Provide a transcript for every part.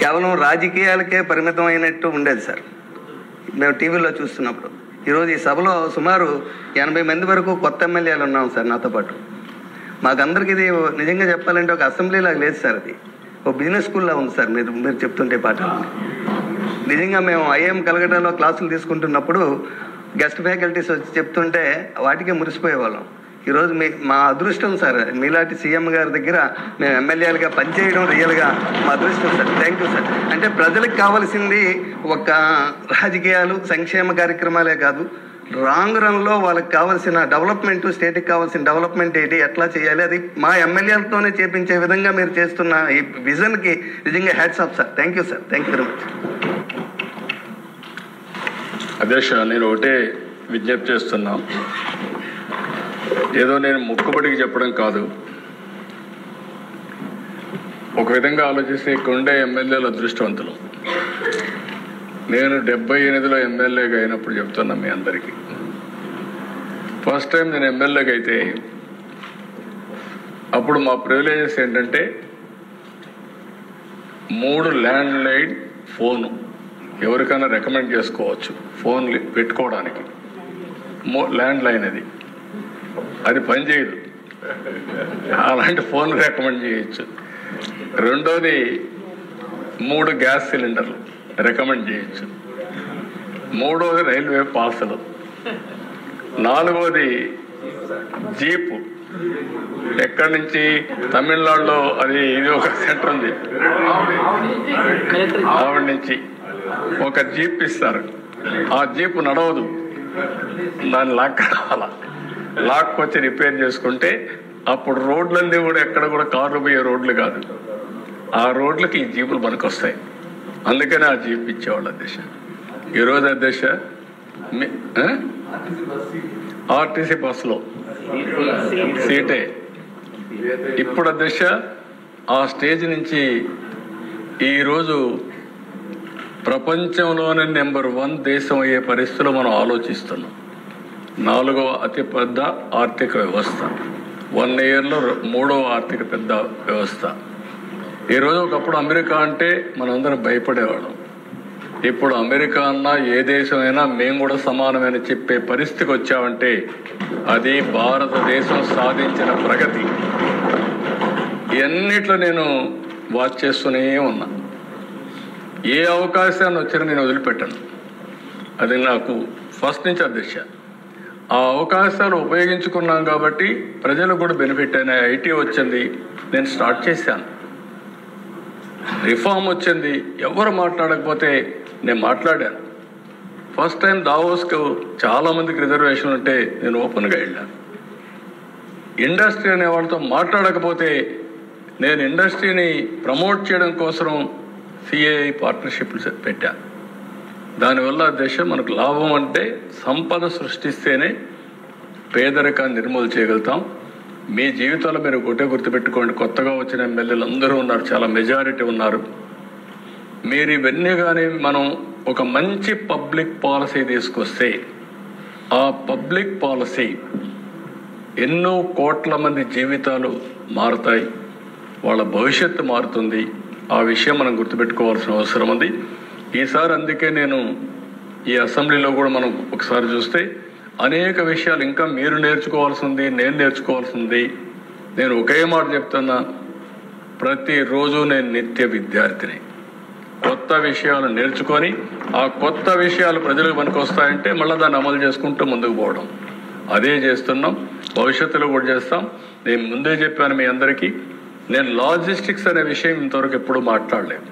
కేవలం రాజకీయాలకే పరిమితం అయినట్టు ఉండేది సార్. మేము టీవీలో చూస్తున్నప్పుడు ఈరోజు ఈ సభలో సుమారు 80 మంది వరకు కొత్త ఎమ్మెల్యేలు ఉన్నాం సార్ నాతో పాటు. మాకందరికి ఇది నిజంగా చెప్పాలంటే ఒక అసెంబ్లీలాగా లేదు సార్, అది ఒక బిజినెస్ స్కూల్లో ఉంది సార్. మీరు చెప్తుంటే పాఠాలు నిజంగా మేము ఐఎం కలకటాలో క్లాసులు తీసుకుంటున్నప్పుడు గెస్ట్ ఫ్యాకల్టీస్ వచ్చి చెప్తుంటే వాటికే మురిసిపోయేవాళ్ళం. ఈరోజు మా అదృష్టం సార్, మీలాంటి సీఎం గారి దగ్గర మేము ఎమ్మెల్యేలుగా పనిచేయడం రియల్గా మా అదృష్టం సార్. Thank you sir. అంటే ప్రజలకు కావాల్సింది ఒక రాజకీయాలు సంక్షేమ కార్యక్రమాలే కాదు, రాంగ్ రన్లో వాళ్ళకి కావాల్సిన డెవలప్మెంట్, స్టేట్కి కావాల్సిన డెవలప్మెంట్ ఏంటి, ఎట్లా చేయాలి, అది మా ఎమ్మెల్యేలతోనే చేపించే విధంగా మీరు చేస్తున్న ఈ విజన్కి నిజంగా hats off sir. Thank you sir. Thank you very much. అధ్యక్ష, నేను ఒకటే విజ్ఞప్తి చేస్తున్నా, ఏదో నేను మొక్కుబడికి చెప్పడం కాదు. ఒక విధంగా ఆలోచిస్తే ఇక్కడ ఉండే ఎమ్మెల్యేలు అదృష్టవంతులు. నేను 78లో ఎమ్మెల్యేగా అయినప్పుడు చెప్తున్నా మీ అందరికీ, ఫస్ట్ టైం నేను ఎమ్మెల్యేగా అయితే అప్పుడు మా ప్రివిలేజెస్ ఏంటంటే 3 ల్యాండ్ లైన్ ఫోను ఎవరికైనా రికమెండ్ చేసుకోవచ్చు, ఫోన్ పెట్టుకోవడానికి. ల్యాండ్ లైన్ అది పనిచేయదు, అలాంటి ఫోన్ రికమెండ్ చేయొచ్చు. రెండోది 3 గ్యాస్ సిలిండర్లు రికమెండ్ చేయొచ్చు. మూడోది రైల్వే పాసులు. నాలుగోది జీపు. ఎక్కడి నుంచి తమిళనాడులో ఇది ఒక సెంటర్ ఉంది, ఆవిడ నుంచి ఒక జీప్ ఇస్తారు. ఆ జీపు నడవదు, దాన్ని లాక్కొచ్చి రిపేర్ చేసుకుంటే అప్పుడు రోడ్లన్నీ కూడా ఎక్కడ కూడా కార్లు పోయే రోడ్లు కాదు, ఆ రోడ్లకి ఈ జీపులు పనికొస్తాయి. అందుకని ఆ జీప్ ఇచ్చేవాళ్ళు అధ్యక్ష. ఈరోజు అధ్యక్ష ఆర్టీసీ బస్సులో సీటే. ఇప్పుడు అధ్యక్ష ఆ స్టేజ్ నుంచి ఈరోజు ప్రపంచంలోనే నెంబర్ 1 దేశం అయ్యే పరిస్థితుల్లో మనం ఆలోచిస్తున్నాం. 4వ అతిపెద్ద ఆర్థిక వ్యవస్థ, 1 ఇయర్లో 3వ ఆర్థిక పెద్ద వ్యవస్థ. ఈరోజు ఒకప్పుడు అమెరికా అంటే మనందరం భయపడేవాళ్ళం. ఇప్పుడు అమెరికా అన్నా ఏ దేశమైనా మేము కూడా సమానమైన చెప్పే పరిస్థితికి వచ్చామంటే అది భారతదేశం సాధించిన ప్రగతి. ఇవన్నిట్లో నేను వాచ్ చేస్తూనే ఉన్నా. ఏ అవకాశాన్ని వచ్చినా నేను వదిలిపెట్టాను. అది నాకు ఫస్ట్ నుంచి అధ్యక్ష. ఆ అవకాశాలు ఉపయోగించుకున్నాం కాబట్టి ప్రజలకు కూడా బెనిఫిట్ అయిన ఐటీ వచ్చింది, నేను స్టార్ట్ చేశాను. రిఫార్మ్ వచ్చింది, ఎవరు మాట్లాడకపోతే నేను మాట్లాడాను. ఫస్ట్ టైం దావోస్కు చాలామందికి రిజర్వేషన్ ఉంటే నేను ఓపెన్గా వెళ్ళాను. ఇండస్ట్రీ అనే వాళ్ళతో మాట్లాడకపోతే నేను ఇండస్ట్రీని ప్రమోట్ చేయడం కోసం సిఐఐ పార్ట్నర్షిప్లు పెట్టాను. దానివల్ల దేశం మనకు లాభం అంటే సంపద సృష్టిస్తేనే పేదరికాన్ని నిర్మూలన చేయగలుగుతాం. మీ జీవితంలో మీరు ఒకటే గుర్తుపెట్టుకోండి, కొత్తగా వచ్చిన ఎమ్మెల్యేలు అందరూ ఉన్నారు, చాలా మెజారిటీ ఉన్నారు. మీరు ఇవన్నీ కానీ మనం ఒక మంచి పబ్లిక్ పాలసీ తీసుకొస్తే ఆ పబ్లిక్ పాలసీ ఎన్నో కోట్ల మంది జీవితాలు మారుతాయి, వాళ్ళ భవిష్యత్తు మారుతుంది. ఆ విషయం మనం గుర్తుపెట్టుకోవాల్సిన అవసరం ఉంది. ఈసారి అందుకే నేను ఈ అసెంబ్లీలో కూడా మనం ఒకసారి చూస్తే అనేక విషయాలు ఇంకా మీరు నేర్చుకోవాల్సి ఉంది, నేను నేర్చుకోవాల్సి ఉంది. నేను ఒకే మాట చెప్తున్నా, ప్రతిరోజు నేను నిత్య విద్యార్థిని. కొత్త విషయాలు నేర్చుకొని ఆ కొత్త విషయాలు ప్రజలకు పనికొస్తాయంటే మళ్ళీ దాన్ని అమలు చేసుకుంటూ ముందుకు పోవడం, అదే చేస్తున్నాం, భవిష్యత్తులో కూడా చేస్తాం. నేను ముందే చెప్పాను మీ అందరికీ, నేను లాజిస్టిక్స్ అనే విషయం ఇంతవరకు ఎప్పుడు మాట్లాడలేదు.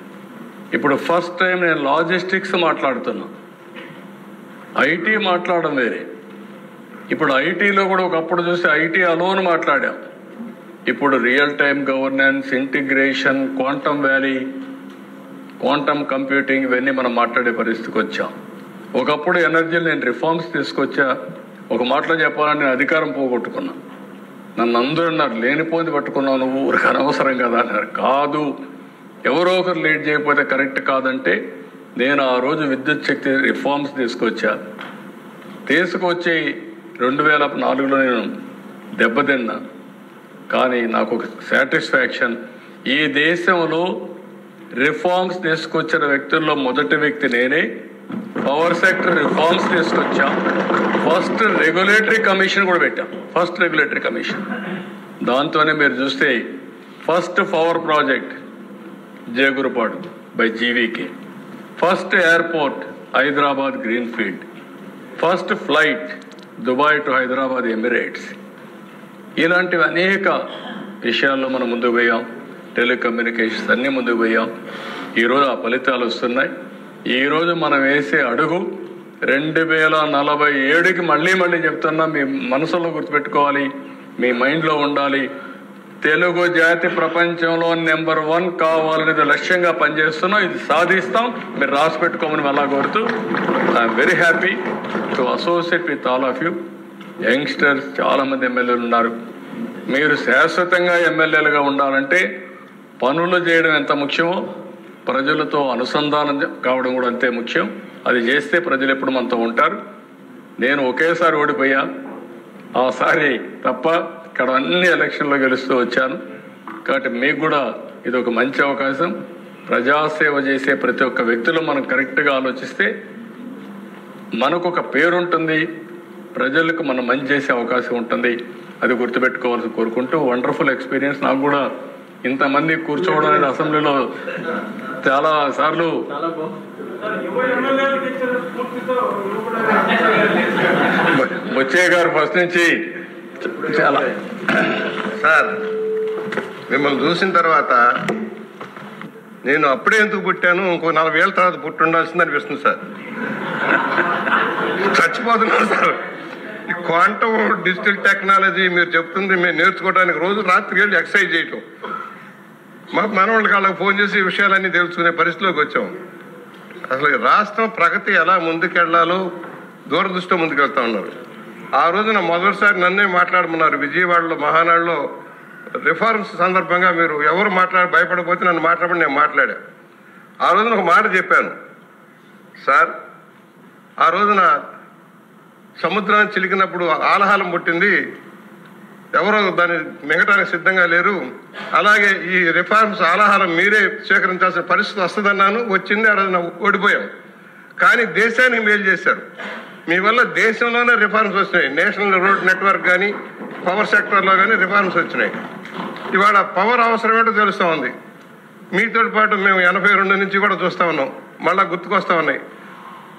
ఇప్పుడు ఫస్ట్ టైం నేను లాజిస్టిక్స్ మాట్లాడుతున్నా. ఐటీ మాట్లాడడం వేరే. ఇప్పుడు ఐటీలో కూడా ఒకప్పుడు చూస్తే ఐటీ అలోన్ మాట్లాడాం. ఇప్పుడు real time governance, integration, quantum valley, quantum computing, ఇవన్నీ మనం మాట్లాడే పరిస్థితికి వచ్చాం. ఒకప్పుడు ఎనర్జీలో నేను రిఫార్మ్స్ తీసుకొచ్చా. ఒక మాటలో చెప్పాలంటే నేను అధికారం పోగొట్టుకున్నా. నన్ను అందరూ అన్నారు, లేనిపోయింది పట్టుకున్నావు నువ్వు, ఊరికి అనవసరం కదా అన్నారు. కాదు, ఎవరో ఒకరు లీడ్ చేయకపోతే కరెక్ట్ కాదంటే నేను ఆ రోజు విద్యుత్ శక్తి రిఫార్మ్స్ తీసుకొచ్చి 2004లో నేను దెబ్బతిన్నా. కానీ నాకు ఒక సాటిస్ఫాక్షన్, ఈ దేశంలో రిఫార్మ్స్ తీసుకొచ్చిన వ్యక్తుల్లో మొదటి వ్యక్తి నేనే. పవర్ సెక్టర్ రిఫార్మ్స్ తీసుకొచ్చాం. ఫస్ట్ రెగ్యులేటరీ కమిషన్ కూడా పెట్టాం, ఫస్ట్ రెగ్యులేటరీ కమిషన్. దాంతోనే మీరు చూస్తే first power project Jegurupadu by GVK, first airport Hyderabad greenfield, first flight Dubai to Hyderabad Emirates. ఇలాంటివి అనేక విషయాల్లో మనం ముందుకు పోయాం. టెలికమ్యూనికేషన్స్ అన్నీ ముందుకు పోయాం. ఈరోజు ఆ ఫలితాలు వస్తున్నాయి. ఈరోజు మనం వేసే అడుగు 2047కి మళ్ళీ చెప్తున్నా, మీ మనసులో గుర్తుపెట్టుకోవాలి, మీ మైండ్లో ఉండాలి. తెలుగు జాతి ప్రపంచంలో నెంబర్ 1 కావాలనేది లక్ష్యంగా పనిచేస్తున్నాం. ఇది సాధిస్తాం. మీరు రాసి పెట్టుకోమని అలా కోరుతూ, I'm very happy to associate with all of you. Youngsters చాలామంది ఎమ్మెల్యేలు ఉన్నారు. మీరు శాశ్వతంగా ఎమ్మెల్యేలుగా ఉండాలంటే పనులు చేయడం ఎంత ముఖ్యమో ప్రజలతో అనుసంధానం కావడం కూడా అంతే ముఖ్యం. అది చేస్తే ప్రజలు ఎప్పుడు మనతో ఉంటారు. నేను ఒకేసారి ఓడిపోయా, ఆసారి తప్ప ఇక్కడ అన్ని ఎలక్షన్లో గెలుస్తూ వచ్చాను. కాబట్టి మీకు కూడా ఇది ఒక మంచి అవకాశం. ప్రజాసేవ చేసే ప్రతి ఒక్క వ్యక్తిలో మనం కరెక్ట్గా ఆలోచిస్తే మనకు ఒక పేరుంటుంది, ప్రజలకు మనం మంచి చేసే అవకాశం ఉంటుంది. అది గుర్తుపెట్టుకోవాల్సి కోరుకుంటూ, వండర్ఫుల్ ఎక్స్పీరియన్స్. నాకు కూడా ఇంతమంది కూర్చోవడం అనేది అసెంబ్లీలో చాలా సార్లు బొచ్చయ్య గారు ఫస్ట్ నుంచి చాలా సార్, మిమ్మల్ని చూసిన తర్వాత నేను అప్పుడే ఎందుకు పుట్టాను, ఇంకో 40 ఏళ్ళ తర్వాత పుట్టి ఉండాల్సింది అనిపిస్తుంది సార్. చచ్చిపోతున్నాను సార్. ఈ క్వాంటమ్ డిజిటల్ టెక్నాలజీ మీరు చెప్తుంది మేము నేర్చుకోవడానికి రోజు రాత్రి వెళ్ళి ఎక్సర్సైజ్ చేయటం. మా మనవాళ్ళకి వాళ్ళకి ఫోన్ చేసి ఈ విషయాలన్నీ తెలుసుకునే పరిస్థితిలోకి వచ్చాం. అసలు రాష్ట్రం ప్రగతి ఎలా ముందుకెళ్లాలో దూరదృష్టితో ముందుకెళ్తా ఉన్నారు. ఆ రోజున మొదటిసారి నన్నే మాట్లాడమన్నారు విజయవాడలో మహానాడులో. రిఫార్మ్స్ సందర్భంగా మీరు ఎవరు భయపడకపోతే నన్ను మాట్లాడమని నేను మాట్లాడా. ఆ రోజున ఒక మాట చెప్పాను సార్. ఆ రోజున సముద్రాన్ని చిలికినప్పుడు ఆలహాలం పుట్టింది, ఎవరో దాన్ని మింగటానికి సిద్ధంగా లేరు. అలాగే ఈ రిఫార్మ్స్ ఆలహారం మీరే స్వీకరించాల్సిన పరిస్థితి వస్తుందన్నాను. వచ్చింది. ఆ రోజున ఓడిపోయాం. కానీ దేశానికి మేలు చేశారు. మీ వల్ల దేశంలోనే రిఫార్మ్స్ వచ్చినాయి. నేషనల్ రోడ్ నెట్వర్క్ కానీ పవర్ సెక్టర్లో కానీ రిఫార్మ్స్ వచ్చినాయి. ఇవాళ పవర్ అవసరం ఏంటో తెలుస్తూ ఉంది. మీతో పాటు మేము 82 నుంచి కూడా చూస్తూ ఉన్నాం. మళ్ళీ గుర్తుకొస్తూ ఉన్నాయి.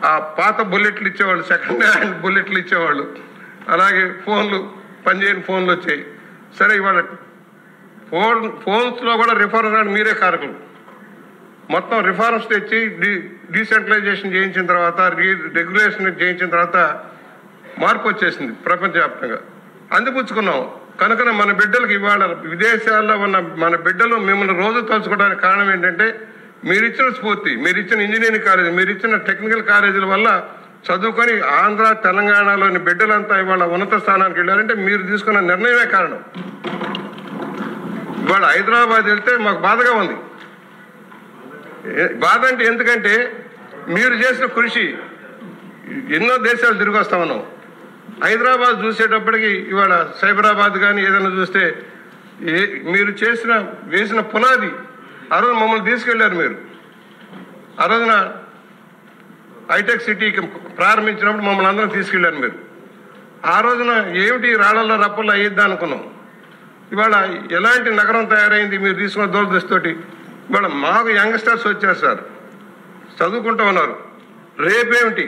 ఆ పాత బుల్లెట్లు ఇచ్చేవాళ్ళు, సెకండ్ హ్యాండ్ బుల్లెట్లు ఇచ్చేవాళ్ళు. అలాగే ఫోన్లు, పనిచేయని ఫోన్లు వచ్చాయి. సరే, ఇవాళ ఫోన్స్లో కూడా రిఫార్మ్స్ మీరే కారకులు. మొత్తం రిఫార్మ్స్ తెచ్చి డీసెంట్రలైజేషన్ చేయించిన తర్వాత, రెగ్యులేషన్ చేయించిన తర్వాత మార్పు వచ్చేసింది ప్రపంచవ్యాప్తంగా. అందిపుచ్చుకున్నాం. కనుక మన బిడ్డలకు ఇవాళ విదేశాల్లో ఉన్న మన బిడ్డలు మిమ్మల్ని రోజు తలుచుకోవడానికి కారణం ఏంటంటే మీరిచ్చిన స్ఫూర్తి, మీరిచ్చిన ఇంజనీరింగ్ కాలేజీ, మీరిచ్చిన టెక్నికల్ కాలేజీల వల్ల చదువుకొని ఆంధ్ర తెలంగాణలోని బిడ్డలంతా ఇవాళ ఉన్నత స్థానానికి వెళ్ళారంటే మీరు తీసుకున్న నిర్ణయమే కారణం. ఇవాళ హైదరాబాద్ వెళ్తే మాకు బాధగా ఉంది. బాధ అంటే ఎందుకంటే మీరు చేసిన కృషి ఎన్నో దేశాలు తిరిగి వస్తా ఉన్నాం. హైదరాబాద్ చూసేటప్పటికి ఇవాళ సైబరాబాద్ కానీ ఏదైనా చూస్తే మీరు వేసిన పునాది. ఆ రోజు మమ్మల్ని తీసుకెళ్లారు మీరు. ఆ రోజున హైటెక్ సిటీకి ప్రారంభించినప్పుడు మమ్మల్ని అందరం తీసుకెళ్లారు మీరు. ఆ రోజున ఏమిటి రాళ్లలో రప్పల్లో అయ్యిద్దా అనుకున్నాం. ఇవాళ ఎలాంటి నగరం తయారైంది మీరు తీసుకున్న దూరదృష్టితోటి. ఇవాళ మాకు యంగ్స్టర్స్ వచ్చారు సార్, చదువుకుంటూ ఉన్నారు. రేపేమిటి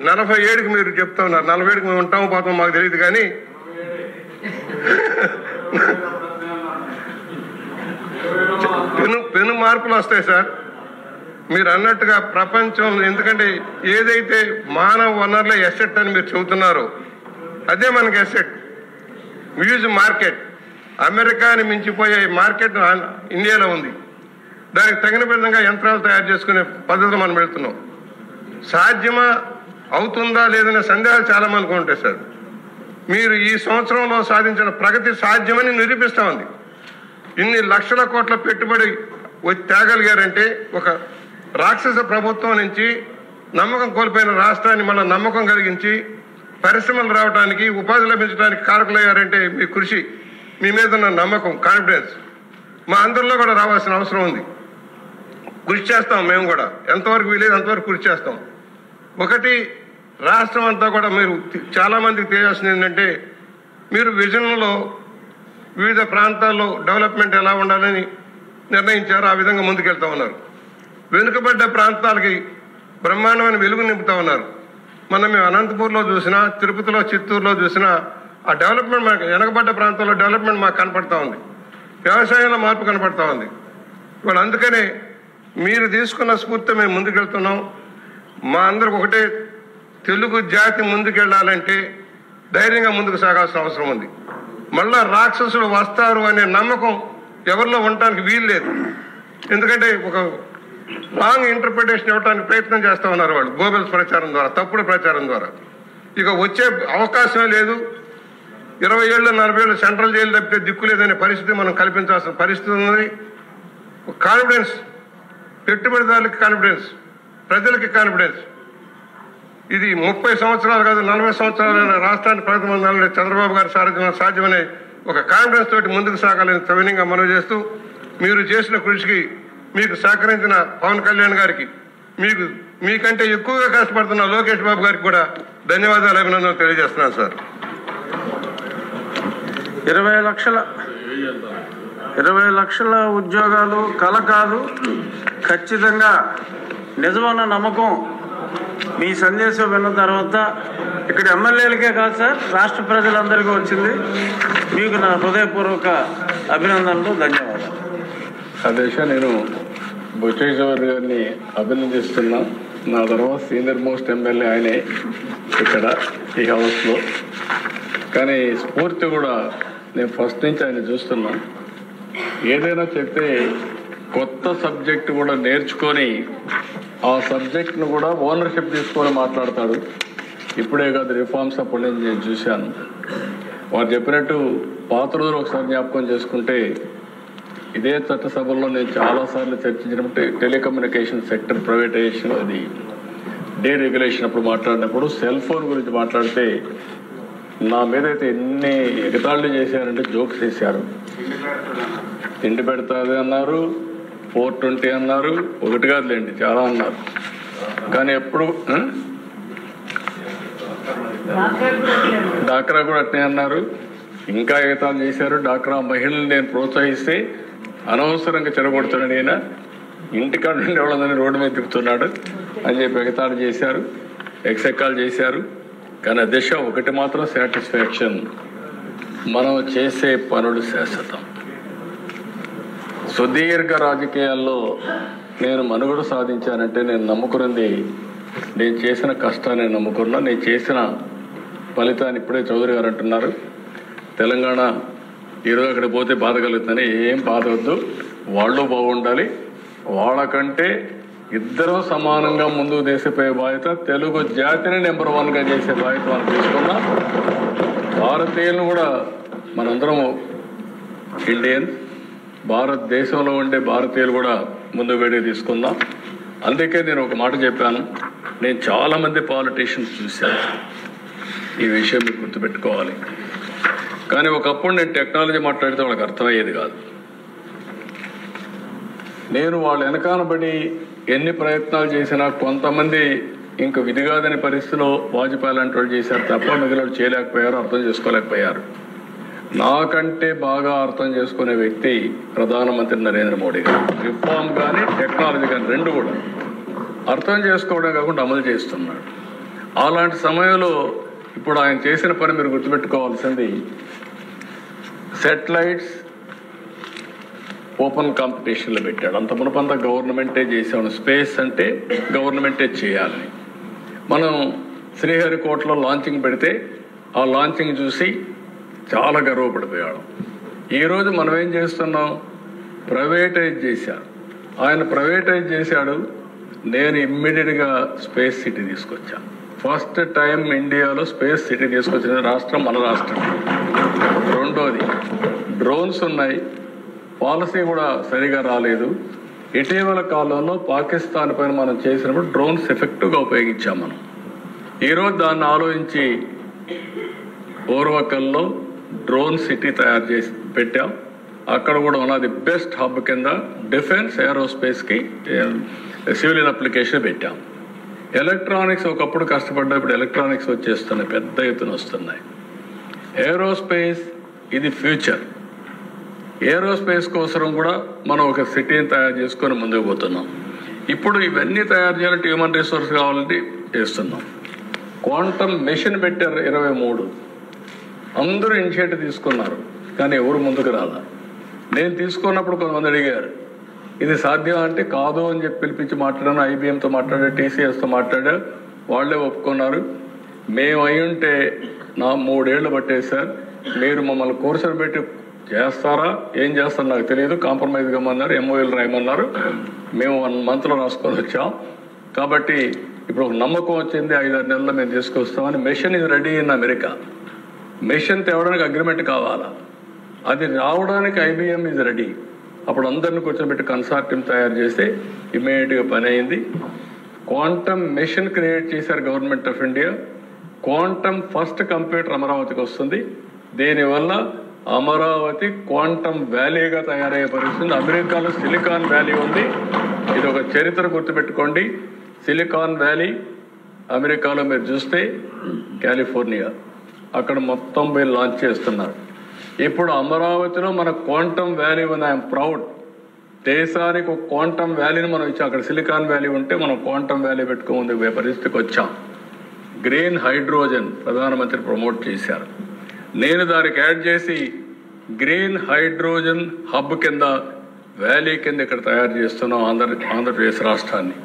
47కి మీరు చెప్తా ఉన్నారు. 47కి మేము ఉంటాము పోతాం మాకు తెలియదు. కానీ పెను మార్పులు వస్తాయి సార్ మీరు అన్నట్టుగా ప్రపంచంలో. ఎందుకంటే ఏదైతే మానవ వనరుల ఎసెట్ అని మీరు చెబుతున్నారో అదే మనకి ఎసెట్. హ్యూజ్ మార్కెట్, అమెరికాని మించిపోయే మార్కెట్ ఇండియాలో ఉంది. దానికి తగిన విధంగా యంత్రాలు తయారు చేసుకునే పద్ధతిలో మనం వెళ్తున్నాం. సాధ్యమా, అవుతుందా లేదనే సందేహాలు చాలా మందికి ఉంటాయి సార్. మీరు ఈ సంవత్సరంలో సాధించిన ప్రగతి సాధ్యమని నిరూపిస్తూ ఉంది. ఇన్ని లక్షల కోట్ల పెట్టుబడి తేగలిగారంటే ఒక రాక్షస ప్రభుత్వం నుంచి నమ్మకం కోల్పోయిన రాష్ట్రాన్ని మళ్ళీ నమ్మకం కలిగించి పరిశ్రమలు రావడానికి, ఉపాధి లభించడానికి కారకులయ్యారంటే మీ కృషి, మీ మీద ఉన్న నమ్మకం, కాన్ఫిడెన్స్ మా అందరిలో కూడా రావాల్సిన అవసరం ఉంది. కృషి చేస్తాం, మేము కూడా ఎంతవరకు వీలేదు అంతవరకు కృషి చేస్తాం. ఒకటి, రాష్ట్రం అంతా కూడా మీరు చాలామందికి తెలియాల్సింది ఏంటంటే, మీరు విజన్లో వివిధ ప్రాంతాల్లో డెవలప్మెంట్ ఎలా ఉండాలని నిర్ణయించారు, ఆ విధంగా ముందుకెళ్తా ఉన్నారు. వెనుకబడ్డ ప్రాంతాలకి బ్రహ్మాండమైన వెలుగు నింపుతా ఉన్నారు. మేము అనంతపూర్లో చూసినా, తిరుపతిలో, చిత్తూరులో చూసినా ఆ డెవలప్మెంట్ మనకు వెనకబడ్డ ప్రాంతాల్లో డెవలప్మెంట్ మాకు కనపడతా ఉంది. వ్యవసాయంలో మార్పు కనపడతా ఉంది. ఇవాళ అందుకనే మీరు తీసుకున్న స్ఫూర్తి మేము ముందుకెళ్తున్నాం. మా అందరికి ఒకటే, తెలుగు జాతి ముందుకెళ్ళాలంటే ధైర్యంగా ముందుకు సాగాల్సిన అవసరం ఉంది. మళ్ళా రాక్షసులు వస్తారు అనే నమ్మకం ఎవరిలో ఉండటానికి వీలు లేదు. ఎందుకంటే ఒక రాంగ్ ఇంటర్ప్రిటేషన్ ఇవ్వడానికి ప్రయత్నం చేస్తూ ఉన్నారు వాళ్ళు, గోబెల్స్ ప్రచారం ద్వారా, తప్పుడు ప్రచారం ద్వారా. ఇక వచ్చే అవకాశమే లేదు. 20 ఏళ్ళు 40 ఏళ్ళు సెంట్రల్ జైలు తప్పితే దిక్కు లేదనే పరిస్థితి మనం కల్పించాల్సిన పరిస్థితి ఉంది. కాన్ఫిడెన్స్, పెట్టుబడిదారులకి కాన్ఫిడెన్స్, ప్రజలకి కాన్ఫిడెన్స్. ఇది 30 సంవత్సరాలు కాదు, 40 సంవత్సరాలైన రాష్ట్రాన్ని ప్రగతిమందాలని చంద్రబాబు గారి సాధ్యమనే ఒక కాన్ఫిడెన్స్ తోటి ముందుకు సాగాలని సవినయంగా మనవి చేస్తూ, మీరు చేసిన కృషికి మీకు సహకరించిన పవన్ కళ్యాణ్ గారికి, మీకంటే ఎక్కువగా కష్టపడుతున్న లోకేష్ బాబు గారికి కూడా ధన్యవాదాలు, అభినందనలు తెలియజేస్తున్నాను సార్. 20 లక్షల ఉద్యోగాలు కల కాదు, ఖచ్చితంగా నిజమన్న నమ్మకం మీ సందేశం విన్న తర్వాత ఇక్కడ ఎమ్మెల్యేలకే కాదు సార్, రాష్ట్ర ప్రజలందరికీ వచ్చింది. మీకు నా హృదయపూర్వక అభినందనలు, ధన్యవాదాలు. అదేశ నేను బొచ్చయ్య చౌదరి గారిని అభినందిస్తున్నా. నా తర్వాత సీనియర్ మోస్ట్ ఎమ్మెల్యే ఆయనే ఇక్కడ ఈ హౌస్లో. కానీ స్ఫూర్తి కూడా నేను ఫస్ట్ నుంచి ఆయన చూస్తున్నా. ఏదైనా చెప్తే కొత్త సబ్జెక్ట్ కూడా నేర్చుకొని ఆ సబ్జెక్ట్ను కూడా ఓనర్షిప్ తీసుకొని మాట్లాడతాడు. ఇప్పుడే కాదు, రిఫార్మ్స్ అప్పటి నుంచి నేను చూశాను. వారు చెప్పినట్టు పాత రోజులు ఒకసారి జ్ఞాపకం చేసుకుంటే, ఇదే చట్టసభల్లో నేను చాలాసార్లు చర్చించినప్పుడు టెలికమ్యూనికేషన్ సెక్టర్ ప్రైవేటైజేషన్, అది డీరెగ్యులేషన్ అప్పుడు మాట్లాడినప్పుడు సెల్ ఫోన్ గురించి మాట్లాడితే నా మీద అయితే ఎన్ని ఎగతాళి చేశారంటే జోక్స్ చేశారు. తిండి పెడతాది అన్నారు, 420 అన్నారు, ఒకటి కాదులేండి చాలా అన్నారు. కానీ ఎప్పుడు డాక్రా కూడా అట్నే అన్నారు, ఇంకా ఎగతాళి చేశారు. డాక్రా మహిళలు నేను ప్రోత్సహిస్తే అనవసరంగా చెరగొడుతున్నాడు, ఈయన ఇంటికాడ నుండి వాళ్ళందరినీ రోడ్డు మీద తిప్పుతున్నాడు అని చెప్పి ఎగతాళి చేశారు, ఎక్సెక్కాలు చేశారు. కానీ దిశ ఒకటి మాత్రం సాటిస్ఫాక్షన్, మనం చేసే పనులు శాశ్వతం. సుదీర్ఘ రాజకీయాల్లో నేను మనుగడ సాధించానంటే నేను నమ్ముకున్నది, నేను చేసిన కష్టాన్ని నమ్ముకున్నా, నేను చేసిన ఫలితాన్ని. ఇప్పుడే చౌదరి గారు అంటున్నారు తెలంగాణ ఈరోజు అక్కడ పోతే బాధ కలుగుతుందని. ఏం బాధ వద్దు, వాళ్ళు బాగుండాలి, వాళ్ళకంటే ఇద్దరూ సమానంగా ముందుకు తీసిపోయే బాధ్యత, తెలుగు జాతిని నెంబర్ 1గా చేసే బాధ్యత మనం తీసుకున్నాం. భారతీయులను కూడా మనందరం ఇండియన్, భారతదేశంలో ఉండే భారతీయులు కూడా ముందు వేడికి తీసుకుందాం. అందుకే నేను ఒక మాట చెప్పాను, నేను చాలామంది పాలిటీషియన్స్ చూశాను, ఈ విషయం మీరు గుర్తుపెట్టుకోవాలి. కానీ ఒకప్పుడు నేను టెక్నాలజీ మాట్లాడితే వాళ్ళకి అర్థమయ్యేది కాదు. నేను వాళ్ళ వెనకానబడి ఎన్ని ప్రయత్నాలు చేసినా కొంతమంది ఇంక విధి కాదని పరిస్థితిలో వాజ్పేయి లాంటి వాళ్ళు చేశారు తప్ప మిగిలిన చేయలేకపోయారు, అర్థం చేసుకోలేకపోయారు. నాకంటే బాగా అర్థం చేసుకునే వ్యక్తి ప్రధానమంత్రి నరేంద్ర మోడీ గారు. రిఫార్మ్ కానీ టెక్నాలజీ కానీ రెండు కూడా అర్థం చేసుకోవడం కాకుండా అమలు చేస్తున్నాడు. అలాంటి సమయంలో ఇప్పుడు ఆయన చేసిన పని మీరు గుర్తుపెట్టుకోవాల్సింది, సెటిలైట్స్ ఓపెన్ కాంపిటీషన్లో పెట్టాడు. అంత మునుపంతా గవర్నమెంటే చేసాము, స్పేస్ అంటే గవర్నమెంటే చేయాలని. మనం శ్రీహరికోటలో లాంచింగ్ పెడితే ఆ లాంచింగ్ చూసి చాలా గర్వపడిపోయాడు. ఈరోజు మనం ఏం చేస్తున్నాం, ప్రైవేటైజ్ చేశారు. ఆయన ప్రైవేటైజ్ చేశాడు, నేను ఇమ్మీడియట్గా స్పేస్ సిటీ తీసుకొచ్చాను. ఫస్ట్ టైం ఇండియాలో స్పేస్ సిటీ తీసుకొచ్చిన రాష్ట్రం మన రాష్ట్రం. రెండోది, డ్రోన్స్ ఉన్నాయి, పాలసీ కూడా సరిగా రాలేదు. ఇటీవల కాలంలో పాకిస్తాన్ పైన మనం చేసినప్పుడు డ్రోన్స్ ఎఫెక్టివ్గా ఉపయోగించాం మనం. ఈరోజు దాన్ని ఆలోచించి ఓర్వకల్లో డ్రోన్ సిటీ తయారు చేసి పెట్టాం. అక్కడ కూడా one of the best hub కింద డిఫెన్స్ ఏరోస్పేస్కి సివిలియన్ అప్లికేషన్ పెట్టాం. ఎలక్ట్రానిక్స్ ఒకప్పుడు కష్టపడ్డా, ఇప్పుడు ఎలక్ట్రానిక్స్ వచ్చేస్తున్నాయి, పెద్ద ఎత్తున వస్తున్నాయి. ఏరోస్పేస్ ఇది ఫ్యూచర్. ఏరోస్పేస్ కోసం కూడా మనం ఒక సిటీని తయారు చేసుకొని ముందుకు పోతున్నాం. ఇప్పుడు ఇవన్నీ తయారు చేయాలంటే హ్యూమన్ రిసోర్స్ కావాలంటే చేస్తున్నాం. క్వాంటమ్ మెషిన్ పెట్టారు 23. అందరూ ఇనిషియేటివ్ తీసుకున్నారు, కానీ ఎవరు ముందుకు రాలా. నేను తీసుకున్నప్పుడు కొంతమంది అడిగారు ఇది సాధ్యం అంటే కాదు అని చెప్పి పిలిపించి మాట్లాడాను. ఐబిఎంతో మాట్లాడా, టీసీఎస్తో మాట్లాడా, వాళ్ళే ఒప్పుకున్నారు. మేము అయ్యుంటే 3 ఏళ్ళు పట్టేది సార్, మీరు మమ్మల్ని కోర్సులు పెట్టి చేస్తారా, ఏం చేస్తారో నాకు తెలియదు, కాంప్రమైజ్ కమ్మన్నారు, ఎంఓఎల్ రాయమన్నారు. మేము 1 monthలో రాసుకొని వచ్చాం. కాబట్టి ఇప్పుడు ఒక నమ్మకం వచ్చింది, 5-6 నెలల్లో మేము తీసుకొస్తామని. మెషిన్ ఇది రెడీ ఇన్ అమెరికా. మెషిన్ తేవడానికి అగ్రిమెంట్ కావాలా, అది రావడానికి ఐబిఎం ఇది రెడీ. అప్పుడు అందరిని కూర్చోబెట్టి కన్సార్టియం తయారు చేస్తే ఇమీడియట్గా పని అయింది. క్వాంటమ్ మెషిన్ క్రియేట్ చేశారు government of India. Quantum first computer అమరావతికి వస్తుంది. దీనివల్ల అమరావతి క్వాంటమ్ వ్యాలీగా తయారయ్యే పరిస్థితి. అమెరికాలో సిలికాన్ వ్యాలీ ఉంది, ఇది ఒక చరిత్ర గుర్తుపెట్టుకోండి. సిలికాన్ వ్యాలీ అమెరికాలో మీరు చూస్తే కాలిఫోర్నియా, అక్కడ మొత్తం పోయి లాంచ్ చేస్తున్నారు. ఇప్పుడు అమరావతిలో మన క్వాంటమ్ వ్యాలీ ఉంది. I'm proud. దేశానికి ఒక క్వాంటమ్ వ్యాలీని మనం ఇచ్చాం. అక్కడ సిలికాన్ వ్యాలీ ఉంటే మనం క్వాంటమ్ వ్యాలీ పెట్టుకోముందు పరిస్థితికి వచ్చాం. గ్రీన్ హైడ్రోజన్ ప్రధానమంత్రి ప్రమోట్ చేశారు. నేను దానికి యాడ్ చేసి గ్రీన్ హైడ్రోజన్ హబ్ కింద వ్యాలీ కింద ఇక్కడ తయారు చేస్తున్నాం ఆంధ్రప్రదేశ్ రాష్ట్రాన్ని.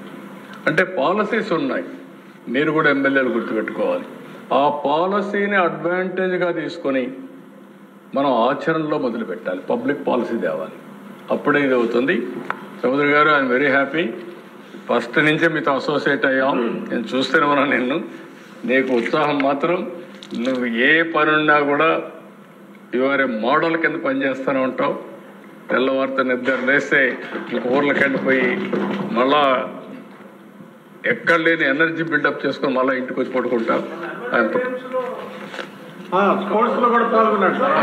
అంటే పాలసీస్ ఉన్నాయి, మీరు కూడా ఎమ్మెల్యేలు గుర్తుపెట్టుకోవాలి. ఆ పాలసీని అడ్వాంటేజ్గా తీసుకొని మనం ఆచరణలో మొదలు పెట్టాలి, పబ్లిక్ పాలసీ తేవాలి. అప్పుడే ఇది అవుతుంది. చౌదరి గారు, ఐఎమ్ వెరీ హ్యాపీ. ఫస్ట్ నుంచే మీతో అసోసియేట్ అయ్యాం. నేను చూస్తూనే ఉన్నాను నిన్ను. నీకు ఉత్సాహం మాత్రం, నువ్వు ఏ పని ఉన్నా కూడా ఇవాళ మోడల్ కింద పనిచేస్తూనే ఉంటావు. తెల్లవారితో నిద్ర లేస్తే ఇంక ఊర్లకి వెళ్ళిపోయి మళ్ళా ఎక్కడ లేని ఎనర్జీ బిల్డప్ చేసుకొని మళ్ళీ ఇంటికి వచ్చి పడుకుంటావు.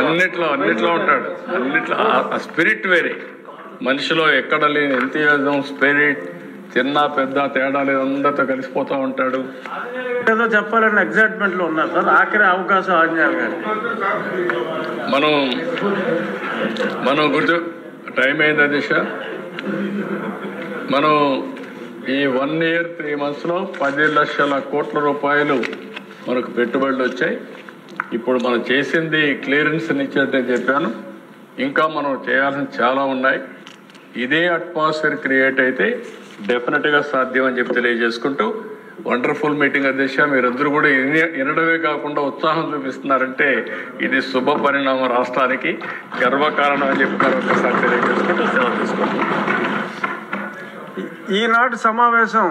అన్నిట్లో ఉంటాడు. అన్నిట్లో ఆ స్పిరిట్ వేరే. మనిషిలో ఎక్కడ లేని ఎంతూజియాజం, స్పిరిట్, చిన్న పెద్ద తేడా లేదు, అందరితో కలిసిపోతూ ఉంటాడు. ఏదో చెప్పాలని ఎగ్జైట్మెంట్లో ఉన్నారు సార్. ఆఖరి అవకాశం ఆంజనేయులు గారు. మనం గుర్తు టైం అయింది అధ్యక్ష. మనం ఈ 1 year 3 monthsలో 10 లక్షల కోట్ల రూపాయలు మనకు పెట్టుబడులు వచ్చాయి. ఇప్పుడు మనం చేసింది క్లియరెన్స్ ఇచ్చినట్టే చెప్పాను. ఇంకా మనం చేయాల్సిన చాలా ఉన్నాయి. ఇదే అట్మాస్ఫియర్ క్రియేట్ అయితే డెఫినెట్గా సాధ్యం అని చెప్పి తెలియజేసుకుంటూ, వండర్ఫుల్ మీటింగ్ అధ్యక్ష. మీరందరూ కూడా వినడమే కాకుండా ఉత్సాహం చూపిస్తున్నారంటే ఇది శుభ పరిణామం, రాష్ట్రానికి గర్వకారణం అని చెప్పి మరొకసారి తెలియజేసుకుంటూ సెలవు తీసుకుంటున్నాం. ఈనాటి సమావేశం